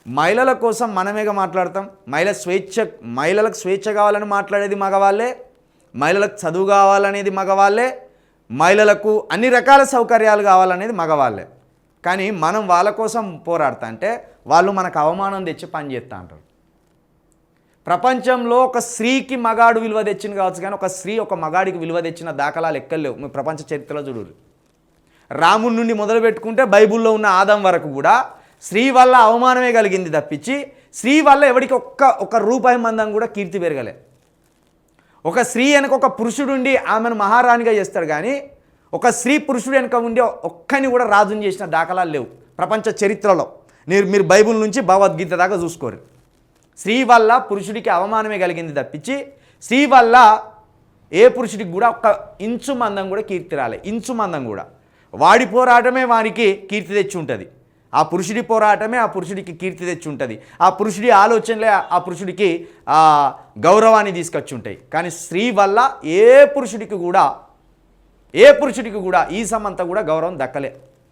మహిళల కోసం మనమేగా మాట్లాడతాం. మహిళలకు స్వేచ్ఛ కావాలని మాట్లాడేది మగవాళ్ళే, మహిళలకు చదువు కావాలనేది మగవాళ్ళే, మహిళలకు అన్ని రకాల సౌకర్యాలు కావాలనేది మగవాళ్ళే. కానీ మనం వాళ్ళ కోసం పోరాడుతా అంటే వాళ్ళు మనకు అవమానం తెచ్చి పని చేస్తూ అంటారు. ప్రపంచంలో ఒక స్త్రీకి మగాడు విలువ తెచ్చింది కావచ్చు, కానీ ఒక స్త్రీ ఒక మగాడికి విలువ తెచ్చిన దాఖలాలు ఎక్కలేవు. మీ ప్రపంచ చరిత్రలో చూడరు. రాముడి నుండి మొదలు పెట్టుకుంటే బైబిల్లో ఉన్న ఆదం వరకు కూడా స్త్రీ వల్ల అవమానమే కలిగింది తప్పించి స్త్రీ వల్ల ఎవరికి ఒక్క రూపాయి మందం కూడా కీర్తి పెరగలే. ఒక స్త్రీ వెనక ఒక పురుషుడుండి ఆమెను మహారాణిగా చేస్తాడు, కానీ ఒక స్త్రీ పురుషుడు వెనక ఉండి ఒక్కని కూడా రాజుని చేసిన దాఖలాలు లేవు ప్రపంచ చరిత్రలో. మీరు బైబిల్ నుంచి భగవద్గీత దాకా చూసుకోరు. స్త్రీ వల్ల పురుషుడికి అవమానమే కలిగింది తప్పించి స్త్రీ వల్ల ఏ పురుషుడికి కూడా ఒక్క ఇంచు మందం కూడా కీర్తి రాలే. ఇంచు మందం కూడా. వాడి పోరాటమే వానికి కీర్తి తెచ్చి ఉంటుంది. ఆ పురుషుడి పోరాటమే ఆ పురుషుడికి కీర్తి తెచ్చి ఉంటుంది. ఆ పురుషుడి ఆలోచనలే ఆ పురుషుడికి గౌరవాన్ని తీసుకొచ్చి ఉంటాయి. కానీ స్త్రీ వల్ల ఏ పురుషుడికి కూడా ఈ సమంతా కూడా గౌరవం దక్కలే.